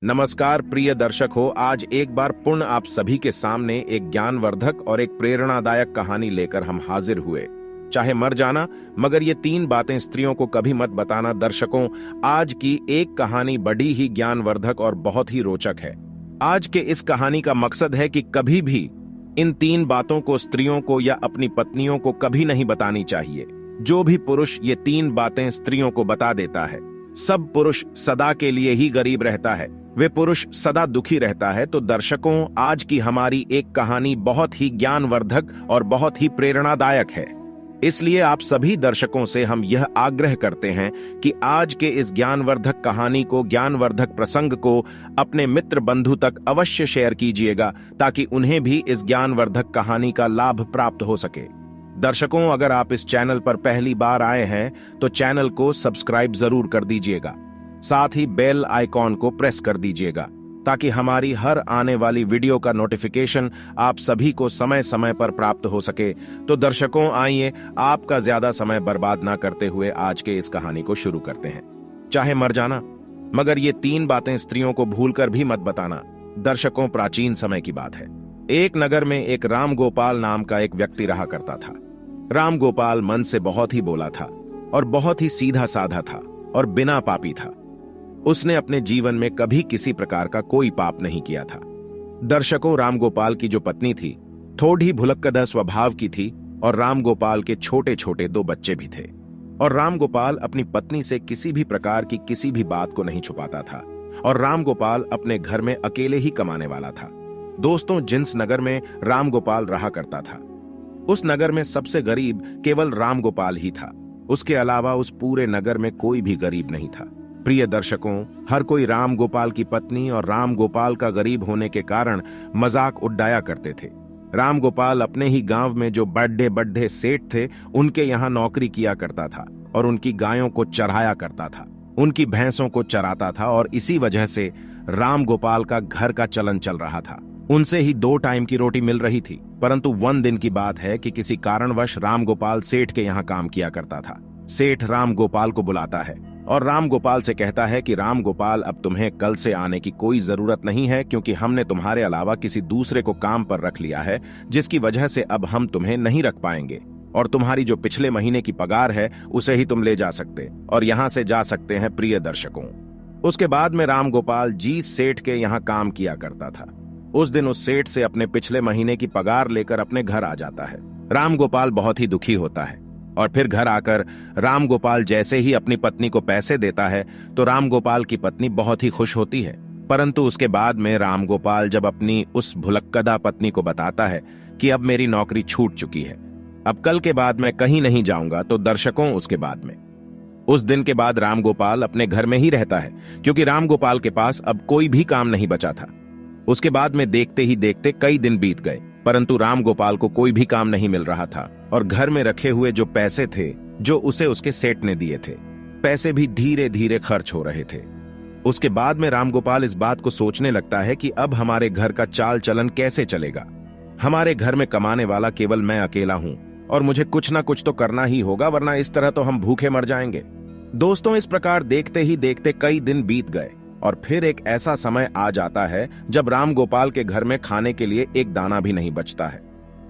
नमस्कार प्रिय दर्शक हो, आज एक बार पुनः आप सभी के सामने एक ज्ञानवर्धक और एक प्रेरणादायक कहानी लेकर हम हाजिर हुए। चाहे मर जाना मगर ये 3 बातें स्त्रियों को कभी मत बताना। दर्शकों, आज की एक कहानी बड़ी ही ज्ञानवर्धक और बहुत ही रोचक है। आज के इस कहानी का मकसद है कि कभी भी इन 3 बातों को स्त्रियों को या अपनी पत्नियों को कभी नहीं बतानी चाहिए। जो भी पुरुष ये 3 बातें स्त्रियों को बता देता है, सब पुरुष सदा के लिए ही गरीब रहता है, वे पुरुष सदा दुखी रहता है। तो दर्शकों, आज की हमारी एक कहानी बहुत ही ज्ञानवर्धक और बहुत ही प्रेरणादायक है। इसलिए आप सभी दर्शकों से हम यह आग्रह करते हैं कि आज के इस ज्ञानवर्धक कहानी को, ज्ञानवर्धक प्रसंग को अपने मित्र बंधु तक अवश्य शेयर कीजिएगा, ताकि उन्हें भी इस ज्ञानवर्धक कहानी का लाभ प्राप्त हो सके। दर्शकों, अगर आप इस चैनल पर पहली बार आए हैं तो चैनल को सब्सक्राइब जरूर कर दीजिएगा, साथ ही बेल आइकॉन को प्रेस कर दीजिएगा, ताकि हमारी हर आने वाली वीडियो का नोटिफिकेशन आप सभी को समय समय पर प्राप्त हो सके। तो दर्शकों, आइए आपका ज्यादा समय बर्बाद ना करते हुए आज के इस कहानी को शुरू करते हैं। चाहे मर जाना मगर ये 3 बातें स्त्रियों को भूलकर भी मत बताना। दर्शकों, प्राचीन समय की बात है। एक नगर में एक राम गोपाल नाम का एक व्यक्ति रहा करता था। राम गोपाल मन से बहुत ही बोला था और बहुत ही सीधा साधा था और बिना पापी था। उसने अपने जीवन में कभी किसी प्रकार का कोई पाप नहीं किया था। दर्शकों, राम गोपाल की जो पत्नी थी थोड़ी भुलक्कड़ स्वभाव की थी और राम गोपाल के छोटे छोटे 2 बच्चे भी थे। और राम गोपाल अपनी पत्नी से किसी भी प्रकार की किसी भी बात को नहीं छुपाता था। और राम गोपाल अपने घर में अकेले ही कमाने वाला था। दोस्तों, जिस नगर में राम गोपाल रहा करता था, उस नगर में सबसे गरीब केवल राम गोपाल ही था। उसके अलावा उस पूरे नगर में कोई भी गरीब नहीं था। प्रिय दर्शकों, हर कोई राम गोपाल की पत्नी और राम गोपाल का गरीब होने के कारण मजाक उड़ाया करते थे। राम गोपाल अपने ही गांव में जो बड़े बड़े सेठ थे, उनके यहाँ नौकरी किया करता था और उनकी गायों को चराया करता था, उनकी भैंसों को चराता था। और इसी वजह से राम गोपाल का घर का चलन चल रहा था। उनसे ही 2 टाइम की रोटी मिल रही थी। परंतु 1 दिन की बात है कि किसी कारणवश राम गोपाल सेठ के यहाँ काम किया करता था। सेठ राम गोपाल को बुलाता है और राम गोपाल से कहता है कि राम गोपाल, अब तुम्हें कल से आने की कोई जरूरत नहीं है, क्योंकि हमने तुम्हारे अलावा किसी दूसरे को काम पर रख लिया है, जिसकी वजह से अब हम तुम्हें नहीं रख पाएंगे। और तुम्हारी जो पिछले महीने की पगार है उसे ही तुम ले जा सकते और यहाँ से जा सकते हैं। प्रिय दर्शकों, उसके बाद में राम गोपाल जिस सेठ के यहाँ काम किया करता था, उस दिन उस सेठ से अपने पिछले महीने की पगार लेकर अपने घर आ जाता है। राम गोपाल बहुत ही दुखी होता है और फिर घर आकर राम गोपाल जैसे ही अपनी पत्नी को पैसे देता है तो राम गोपाल की पत्नी बहुत ही खुश होती है। परंतु उसके बाद में राम गोपाल जब अपनी उस भुलक्कड़ पत्नी को बताता है कि अब मेरी नौकरी छूट चुकी है, अब कल के बाद मैं कहीं नहीं जाऊंगा, तो दर्शकों, उसके बाद में उस दिन के बाद राम गोपाल अपने घर में ही रहता है, क्योंकि राम गोपाल के पास अब कोई भी काम नहीं बचा था। उसके बाद में देखते ही देखते कई दिन बीत गए, परंतु राम गोपाल को कोई भी काम नहीं मिल रहा था और घर में रखे हुए जो पैसे थे जो उसे उसके सेठ ने दिए थे, पैसे भी धीरे धीरे खर्च हो रहे थे। उसके बाद में राम गोपाल इस बात को सोचने लगता है कि अब हमारे घर का चाल चलन कैसे चलेगा। हमारे घर में कमाने वाला केवल मैं अकेला हूं और मुझे कुछ ना कुछ तो करना ही होगा, वरना इस तरह तो हम भूखे मर जाएंगे। दोस्तों, इस प्रकार देखते ही देखते कई दिन बीत गए और फिर एक ऐसा समय आ जाता है जब राम गोपाल के घर में खाने के लिए एक दाना भी नहीं बचता है।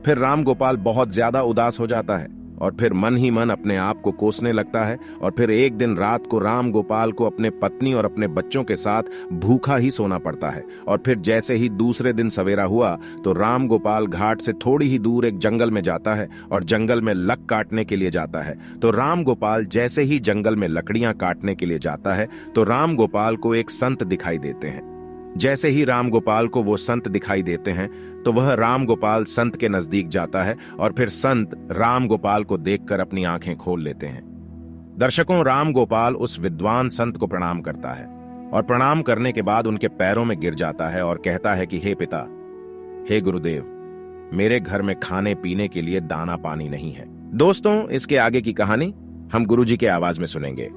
फिर राम गोपाल बहुत ज्यादा उदास हो जाता है और फिर मन ही मन अपने आप को कोसने लगता है। और फिर एक दिन रात को राम गोपाल को अपने पत्नी और अपने बच्चों के साथ भूखा ही सोना पड़ता है। और फिर जैसे ही दूसरे दिन सवेरा हुआ तो राम गोपाल घाट से थोड़ी ही दूर एक जंगल में जाता है और जंगल में लक काटने के लिए जाता है। तो राम गोपाल जैसे ही जंगल में लकड़ियां काटने के लिए जाता है तो राम गोपाल को एक संत दिखाई देते हैं। जैसे ही राम गोपाल को वो संत दिखाई देते हैं तो वह राम गोपाल संत के नजदीक जाता है और फिर संत राम गोपाल को देखकर अपनी आंखें खोल लेते हैं। दर्शकों, राम गोपाल उस विद्वान संत को प्रणाम करता है और प्रणाम करने के बाद उनके पैरों में गिर जाता है और कहता है कि हे पिता, हे गुरुदेव, मेरे घर में खाने पीने के लिए दाना पानी नहीं है। दोस्तों, इसके आगे की कहानी हम गुरुजी के आवाज में सुनेंगे।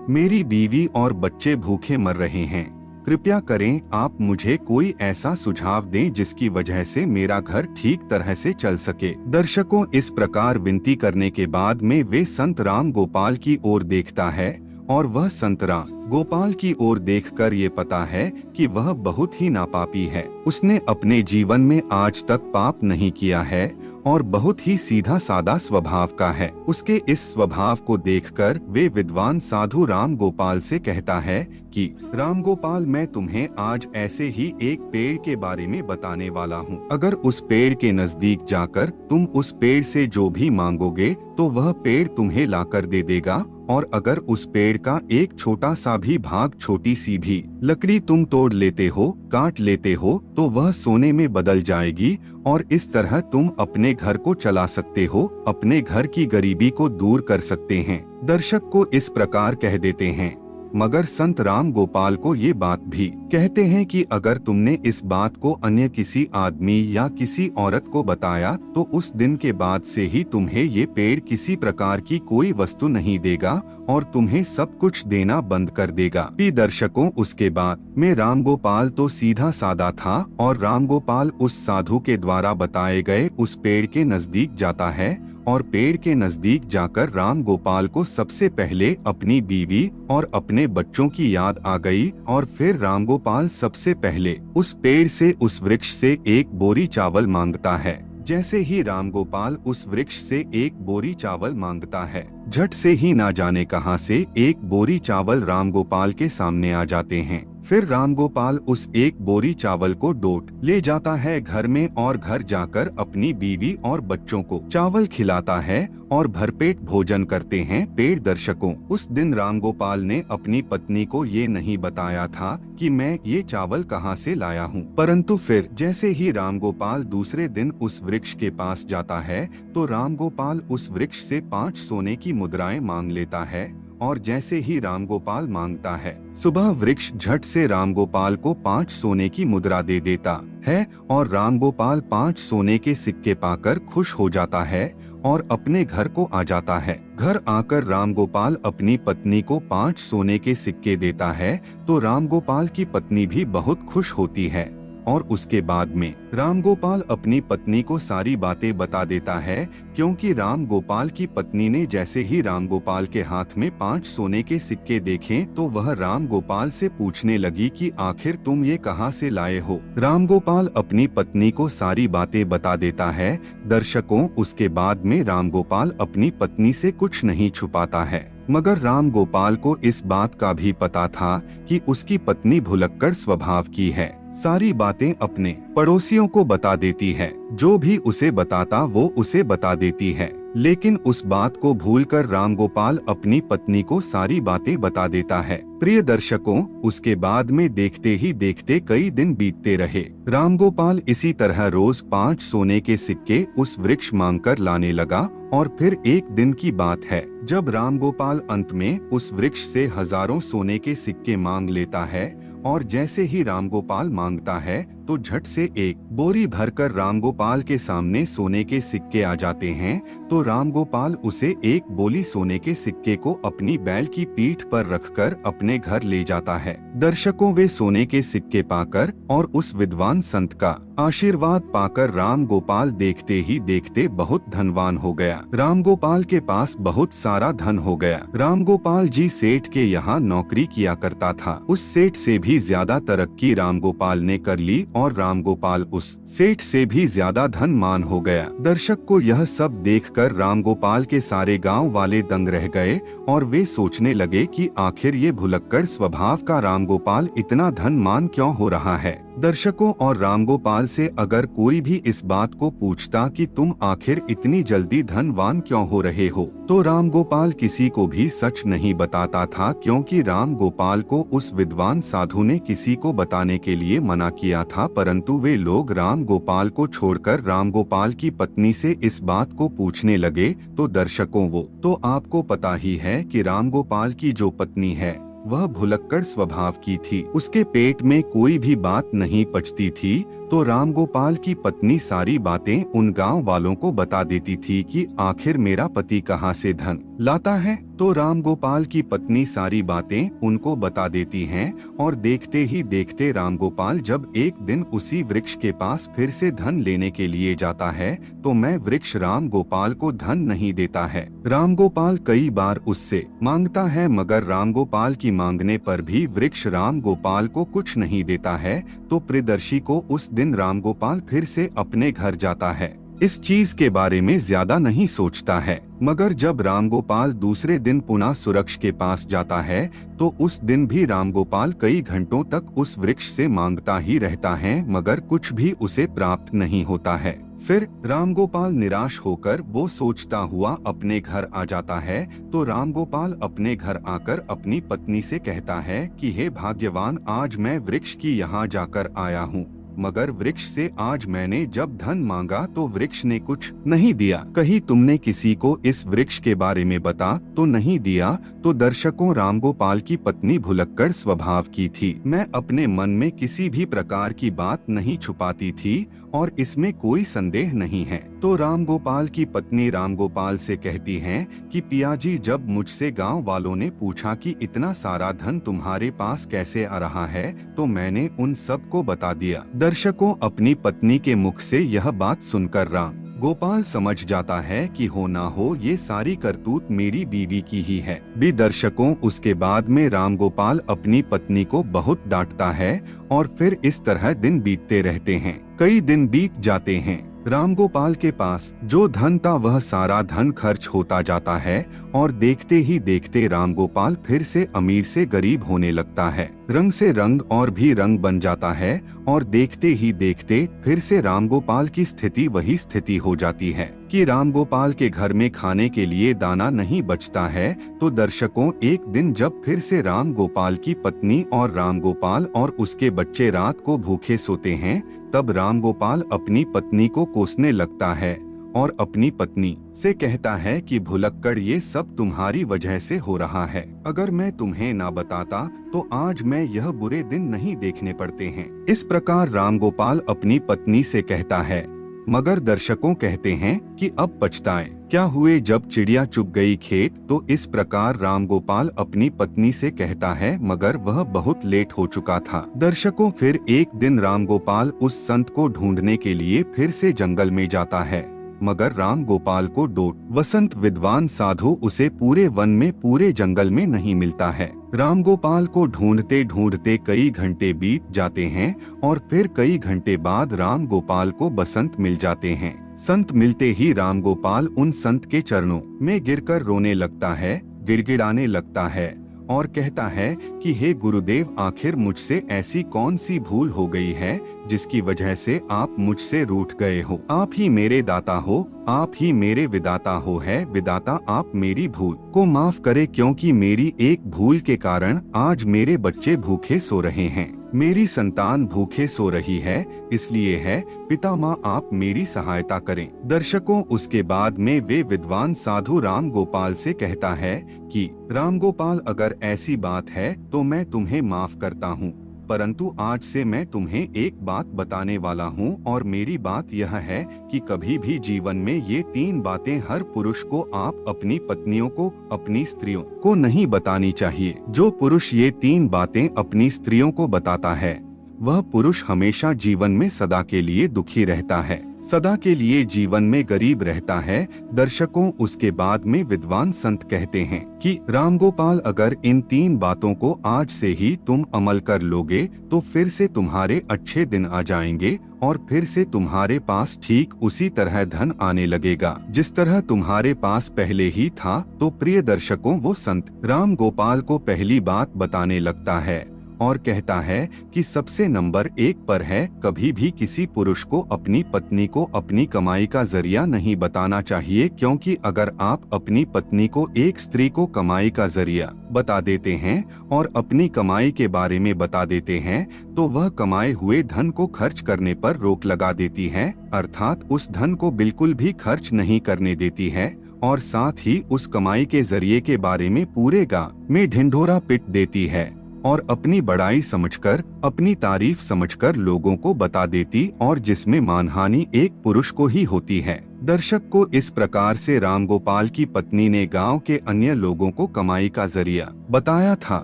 मेरी बीवी और बच्चे भूखे मर रहे हैं। कृपया करें, आप मुझे कोई ऐसा सुझाव दें जिसकी वजह से मेरा घर ठीक तरह से चल सके। दर्शकों, इस प्रकार विनती करने के बाद में वे संत राम गोपाल की ओर देखता है और वह संत राम गोपाल की ओर देखकर ये पता है कि वह बहुत ही नापापी है। उसने अपने जीवन में आज तक पाप नहीं किया है और बहुत ही सीधा सादा स्वभाव का है। उसके इस स्वभाव को देखकर वे विद्वान साधु राम गोपाल से कहता है कि राम गोपाल, मैं तुम्हें आज ऐसे ही एक पेड़ के बारे में बताने वाला हूँ। अगर उस पेड़ के नजदीक जाकर तुम उस पेड़ से जो भी मांगोगे तो वह पेड़ तुम्हें लाकर दे देगा, और अगर उस पेड़ का एक छोटा सा भी भाग, छोटी सी भी लकड़ी तुम तोड़ लेते हो, काट लेते हो, तो वह सोने में बदल जाएगी और इस तरह तुम अपने घर को चला सकते हो, अपने घर की गरीबी को दूर कर सकते हैं। दर्शक को इस प्रकार कह देते हैं, मगर संत राम गोपाल को ये बात भी कहते हैं कि अगर तुमने इस बात को अन्य किसी आदमी या किसी औरत को बताया तो उस दिन के बाद से ही तुम्हें ये पेड़ किसी प्रकार की कोई वस्तु नहीं देगा और तुम्हें सब कुछ देना बंद कर देगा। दर्शकों, उसके बाद में राम गोपाल तो सीधा सादा था और राम गोपाल उस साधु के द्वारा बताए गए उस पेड़ के नजदीक जाता है और पेड़ के नजदीक जाकर राम गोपाल को सबसे पहले अपनी बीवी और अपने बच्चों की याद आ गई और फिर राम गोपाल सबसे पहले उस पेड़ से, उस वृक्ष से एक बोरी चावल मांगता है। जैसे ही राम गोपाल उस वृक्ष से एक बोरी चावल मांगता है, झट से ही ना जाने कहां से एक बोरी चावल राम गोपाल के सामने आ जाते हैं। फिर राम गोपाल उस एक बोरी चावल को डोट ले जाता है घर में और घर जाकर अपनी बीवी और बच्चों को चावल खिलाता है और भरपेट भोजन करते हैं। पेड़ दर्शकों, उस दिन राम गोपाल ने अपनी पत्नी को ये नहीं बताया था कि मैं ये चावल कहाँ से लाया हूँ, परंतु फिर जैसे ही राम गोपाल दूसरे दिन उस वृक्ष के पास जाता है तो राम गोपाल उस वृक्ष से 5 सोने की मुद्राएं मांग लेता है और जैसे ही राम गोपाल मांगता है, सुबह वृक्ष झट से राम गोपाल को 5 सोने की मुद्रा दे देता है और राम गोपाल 5 सोने के सिक्के पाकर खुश हो जाता है और अपने घर को आ जाता है। घर आकर राम गोपाल अपनी पत्नी को 5 सोने के सिक्के देता है तो राम गोपाल की पत्नी भी बहुत खुश होती है और उसके बाद में राम गोपाल अपनी पत्नी को सारी बातें बता देता है, क्योंकि राम गोपाल की पत्नी ने जैसे ही राम गोपाल के हाथ में 5 सोने के सिक्के देखे तो वह राम गोपाल से पूछने लगी कि आखिर तुम ये कहां से लाए हो। राम गोपाल अपनी पत्नी को सारी बातें बता देता है। दर्शकों, उसके बाद में राम गोपाल अपनी पत्नी से कुछ नहीं छुपाता है, मगर राम गोपाल को इस बात का भी पता था कि उसकी पत्नी भुलक्कड़ स्वभाव की है। सारी बातें अपने पड़ोसियों को बता देती है, जो भी उसे बताता वो उसे बता देती है, लेकिन उस बात को भूलकर राम गोपाल अपनी पत्नी को सारी बातें बता देता है। प्रिय दर्शकों, उसके बाद में देखते ही देखते कई दिन बीतते रहे। राम गोपाल इसी तरह रोज 5 सोने के सिक्के उस वृक्ष मांगकर लाने लगा और फिर एक दिन की बात है जब राम गोपाल अंत में उस वृक्ष से हजारों सोने के सिक्के मांग लेता है और जैसे ही राम गोपाल मांगता है तो झट से एक बोरी भरकर राम गोपाल के सामने सोने के सिक्के आ जाते हैं। तो राम गोपाल उसे एक बोली सोने के सिक्के को अपनी बैल की पीठ पर रखकर अपने घर ले जाता है। दर्शकों, वे सोने के सिक्के पाकर और उस विद्वान संत का आशीर्वाद पाकर राम गोपाल देखते ही देखते बहुत धनवान हो गया। राम गोपाल के पास बहुत सारा धन हो गया। राम गोपाल जी सेठ के यहाँ नौकरी किया करता था। उस सेठ से भी ज्यादा तरक्की राम गोपाल ने कर ली और राम गोपाल उस सेठ से भी ज्यादा धनवान हो गया। दर्शक को यह सब देखकर राम गोपाल के सारे गांव वाले दंग रह गए और वे सोचने लगे कि आखिर ये भुलक्कड़ स्वभाव का राम गोपाल इतना धनवान क्यों हो रहा है। दर्शकों, और राम गोपाल से अगर कोई भी इस बात को पूछता कि तुम आखिर इतनी जल्दी धनवान क्यों हो रहे हो, तो राम गोपाल किसी को भी सच नहीं बताता था, क्योंकि राम गोपाल को उस विद्वान साधु ने किसी को बताने के लिए मना किया था। परंतु वे लोग राम गोपाल को छोड़कर राम गोपाल की पत्नी से इस बात को पूछने लगे। तो दर्शकों, वो तो आपको पता ही है कि राम गोपाल की जो पत्नी है वह भुलक्कड़ स्वभाव की थी। उसके पेट में कोई भी बात नहीं पचती थी, तो रामगोपाल की पत्नी सारी बातें उन गांव वालों को बता देती थी कि आखिर मेरा पति कहाँ से धन लाता है। तो रामगोपाल की पत्नी सारी बातें उनको बता देती हैं और देखते ही देखते रामगोपाल जब एक दिन उसी वृक्ष के पास फिर से धन लेने के लिए जाता है तो मैं वृक्ष रामगोपाल को धन नहीं देता है। रामगोपाल कई बार उससे मांगता है मगर रामगोपाल की मांगने पर भी वृक्ष रामगोपाल को कुछ नहीं देता है। तो प्रियदर्शी को उस दिन रामगोपाल फिर से अपने घर जाता है, इस चीज के बारे में ज्यादा नहीं सोचता है। मगर जब रामगोपाल दूसरे दिन पुनः सुरक्ष के पास जाता है तो उस दिन भी रामगोपाल कई घंटों तक उस वृक्ष से मांगता ही रहता है मगर कुछ भी उसे प्राप्त नहीं होता है। फिर रामगोपाल निराश होकर वो सोचता हुआ अपने घर आ जाता है। तो रामगोपाल अपने घर आकर अपनी पत्नी से कहता है कि हे भाग्यवान, आज मैं वृक्ष की यहाँ जाकर आया हूँ, मगर वृक्ष से आज मैंने जब धन मांगा तो वृक्ष ने कुछ नहीं दिया। कहीं तुमने किसी को इस वृक्ष के बारे में बता तो नहीं दिया। तो दर्शकों, रामगोपाल की पत्नी भुलक्कड़ स्वभाव की थी। मैं अपने मन में किसी भी प्रकार की बात नहीं छुपाती थी और इसमें कोई संदेह नहीं है। तो रामगोपाल की पत्नी रामगोपाल से कहती हैं कि पियाजी, जब मुझसे गांव वालों ने पूछा कि इतना सारा धन तुम्हारे पास कैसे आ रहा है तो मैंने उन सब को बता दिया। दर्शकों, अपनी पत्नी के मुख से यह बात सुनकर रामगोपाल समझ जाता है कि हो ना हो ये सारी करतूत मेरी बीवी की ही है। दर्शकों, उसके बाद में रामगोपाल अपनी पत्नी को बहुत डांटता है और फिर इस तरह दिन बीतते रहते हैं। कई दिन बीत जाते हैं। रामगोपाल के पास जो धन था वह सारा धन खर्च होता जाता है और देखते ही देखते रामगोपाल फिर से अमीर से गरीब होने लगता है। रंग से रंग और भी रंग बन जाता है और देखते ही देखते फिर से रामगोपाल की स्थिति वही स्थिति हो जाती है कि रामगोपाल के घर में खाने के लिए दाना नहीं बचता है। तो दर्शकों, एक दिन जब फिर से रामगोपाल की पत्नी और रामगोपाल और उसके बच्चे रात को भूखे सोते हैं तब रामगोपाल अपनी पत्नी को कोसने लगता है और अपनी पत्नी से कहता है कि भुलक्कड़, ये सब तुम्हारी वजह से हो रहा है। अगर मैं तुम्हें ना बताता तो आज मैं यह बुरे दिन नहीं देखने पड़ते हैं। इस प्रकार रामगोपाल अपनी पत्नी से कहता है। मगर दर्शकों कहते हैं कि अब पछताए क्या हुए जब चिड़िया चुग गई खेत। तो इस प्रकार रामगोपाल अपनी पत्नी से कहता है मगर वह बहुत लेट हो चुका था। दर्शकों, फिर एक दिन रामगोपाल उस संत को ढूंढने के लिए फिर से जंगल में जाता है मगर रामगोपाल को वसंत विद्वान साधु उसे पूरे वन में पूरे जंगल में नहीं मिलता है। रामगोपाल को ढूंढते ढूंढते कई घंटे बीत जाते हैं और फिर कई घंटे बाद रामगोपाल को बसंत मिल जाते हैं। संत मिलते ही रामगोपाल उन संत के चरणों में गिरकर रोने लगता है, गिड़गिड़ाने लगता है और कहता है कि हे गुरुदेव, आखिर मुझसे ऐसी कौन सी भूल हो गई है जिसकी वजह से आप मुझसे रूठ गए हो। आप ही मेरे दाता हो, आप ही मेरे विदाता हो। है विदाता, आप मेरी भूल को माफ करे क्योंकि मेरी एक भूल के कारण आज मेरे बच्चे भूखे सो रहे हैं, मेरी संतान भूखे सो रही है, इसलिए है पिता माँ आप मेरी सहायता करें। दर्शकों, उसके बाद में वे विद्वान साधु रामगोपाल से कहता है कि रामगोपाल, अगर ऐसी बात है तो मैं तुम्हें माफ करता हूँ, परंतु आज से मैं तुम्हें एक बात बताने वाला हूँ और मेरी बात यह है कि कभी भी जीवन में ये 3 बातें हर पुरुष को आप अपनी पत्नियों को, अपनी स्त्रियों को नहीं बतानी चाहिए। जो पुरुष ये 3 बातें अपनी स्त्रियों को बताता है वह पुरुष हमेशा जीवन में सदा के लिए दुखी रहता है, सदा के लिए जीवन में गरीब रहता है। दर्शकों, उसके बाद में विद्वान संत कहते हैं कि रामगोपाल, अगर इन 3 बातों को आज से ही तुम अमल कर लोगे तो फिर से तुम्हारे अच्छे दिन आ जाएंगे और फिर से तुम्हारे पास ठीक उसी तरह धन आने लगेगा जिस तरह तुम्हारे पास पहले ही था। तो प्रिय दर्शकों, वो संत रामगोपाल को पहली बात बताने लगता है और कहता है कि सबसे नंबर 1 पर है, कभी भी किसी पुरुष को अपनी पत्नी को अपनी कमाई का जरिया नहीं बताना चाहिए, क्योंकि अगर आप अपनी पत्नी को एक स्त्री को कमाई का जरिया बता देते हैं और अपनी कमाई के बारे में बता देते हैं तो वह कमाए हुए धन को खर्च करने पर रोक लगा देती है, अर्थात उस धन को बिल्कुल भी खर्च नहीं करने देती है और साथ ही उस कमाई के जरिए के बारे में पूरे गांव में ढिंढोरा पिट देती है। और अपनी बड़ाई समझकर, अपनी तारीफ समझकर लोगों को बता देती और जिसमें मानहानि एक पुरुष को ही होती है। दर्शक को इस प्रकार से रामगोपाल की पत्नी ने गांव के अन्य लोगों को कमाई का जरिया बताया था।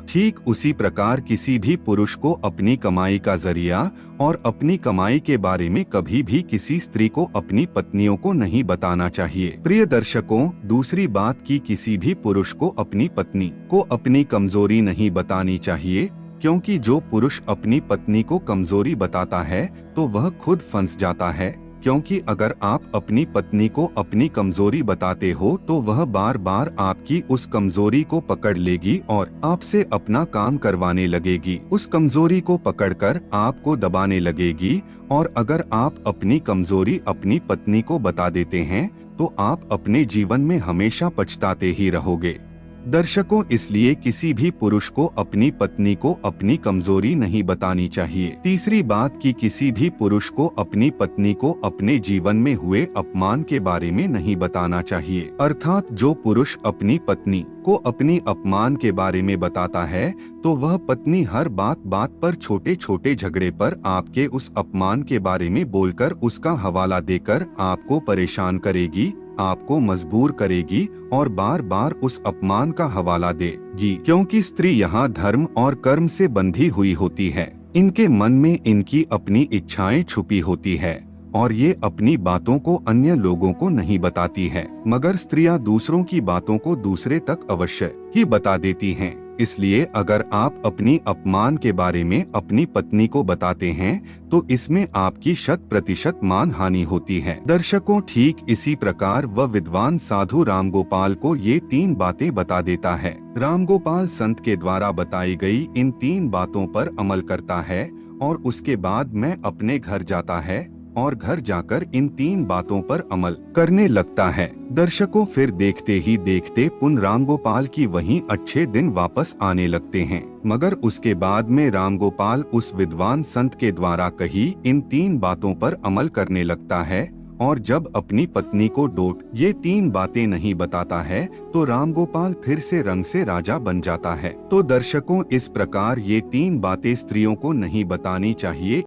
ठीक उसी प्रकार किसी भी पुरुष को अपनी कमाई का जरिया और अपनी कमाई के बारे में कभी भी किसी स्त्री को अपनी पत्नियों को नहीं बताना चाहिए। प्रिय दर्शकों, दूसरी बात कि किसी भी पुरुष को अपनी पत्नी को अपनी कमजोरी नहीं बतानी चाहिए, क्योंकि जो पुरुष अपनी पत्नी को कमजोरी बताता है तो वह खुद फंस जाता है। क्योंकि अगर आप अपनी पत्नी को अपनी कमजोरी बताते हो तो वह बार बार आपकी उस कमजोरी को पकड़ लेगी और आपसे अपना काम करवाने लगेगी। उस कमजोरी को पकड़कर आपको दबाने लगेगी। और अगर आप अपनी कमजोरी अपनी पत्नी को बता देते हैं तो आप अपने जीवन में हमेशा पछताते ही रहोगे। दर्शकों, इसलिए किसी भी पुरुष को अपनी पत्नी को अपनी कमजोरी नहीं बतानी चाहिए। तीसरी बात कि किसी भी पुरुष को अपनी पत्नी को अपने जीवन में हुए अपमान के बारे में नहीं बताना चाहिए। अर्थात जो पुरुष अपनी पत्नी को अपनी अपमान के बारे में बताता है तो वह पत्नी हर बात पर छोटे छोटे झगड़े पर आपके उस अपमान के बारे में बोलकर उसका हवाला देकर आपको परेशान करेगी, आपको मजबूर करेगी और बार बार उस अपमान का हवाला देगी। क्योंकि स्त्री यहाँ धर्म और कर्म से बंधी हुई होती है। इनके मन में इनकी अपनी इच्छाएं छुपी होती है और ये अपनी बातों को अन्य लोगों को नहीं बताती है, मगर स्त्रियां दूसरों की बातों को दूसरे तक अवश्य ही बता देती हैं। इसलिए अगर आप अपनी अपमान के बारे में अपनी पत्नी को बताते हैं तो इसमें आपकी 100% मान हानि होती है। दर्शकों, ठीक इसी प्रकार वह विद्वान साधु रामगोपाल को ये 3 बातें बता देता है। रामगोपाल संत के द्वारा बताई गई इन 3 बातों पर अमल करता है और उसके बाद में अपने घर जाता है और घर जाकर इन 3 बातों पर अमल करने लगता है। दर्शकों, फिर देखते ही देखते पुनः रामगोपाल की वहीं अच्छे दिन वापस आने लगते हैं। मगर उसके बाद में रामगोपाल उस विद्वान संत के द्वारा कही इन 3 बातों पर अमल करने लगता है और जब अपनी पत्नी को डोट ये 3 बातें नहीं बताता है तो रामगोपाल फिर से रंग से राजा बन जाता है। तो दर्शकों, इस प्रकार ये 3 बातें स्त्रियों को नहीं बतानी चाहिए।